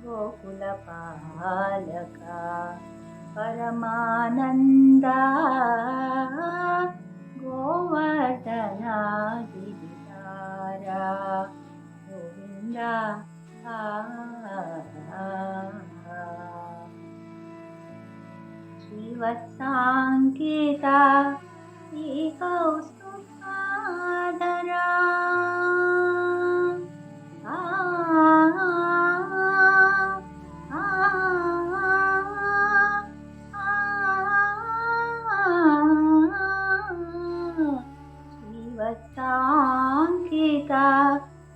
गोकुलपालका परमानन्दा गोवर्धना गिरिधारा गोविन्दा श्रीवत्साङ्केता श्रीकौस्तुभाधरा श्रीवत्साङ्केता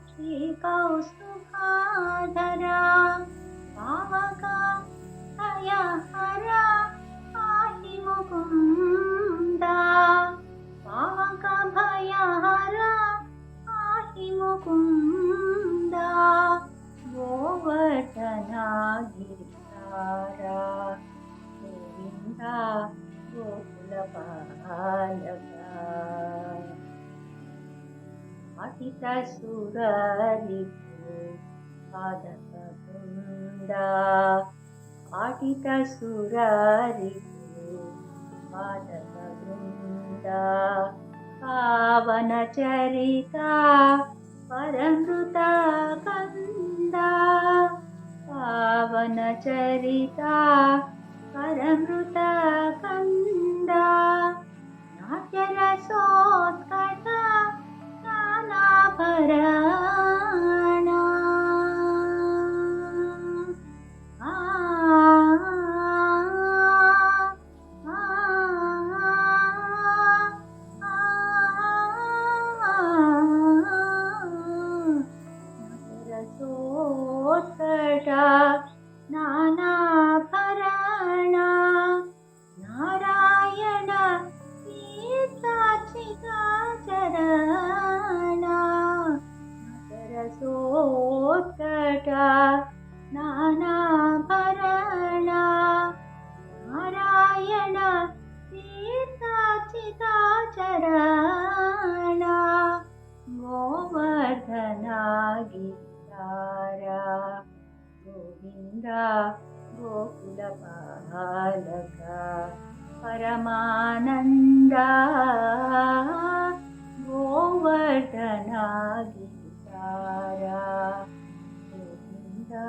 श्रीकौस्तुभाधरा पावका भयहरा पाहि मुकुन्दा पावका भयहरा पाहि मुकुन्दा गोवर्धना गिरिधारा गोविन्दा गोकुलपालका अटितसुररिपु पादकवृन्दा अटितसुररिपु पादकवृन्दा पावनचरिता परमृता कन्दा पावनचरिता परमृता कन्दा नाट्यरसोत्कटा नानाभरणा रसोत्कटा नानाभरणा नारायण चरणा रसोत्कटा नानाभरणा नारायण चरणा गोवर्धना गिरिधारा गोविन्दा गोकुलपालका परमानन्दा गोवर्धना गिरिधारा गोविन्दा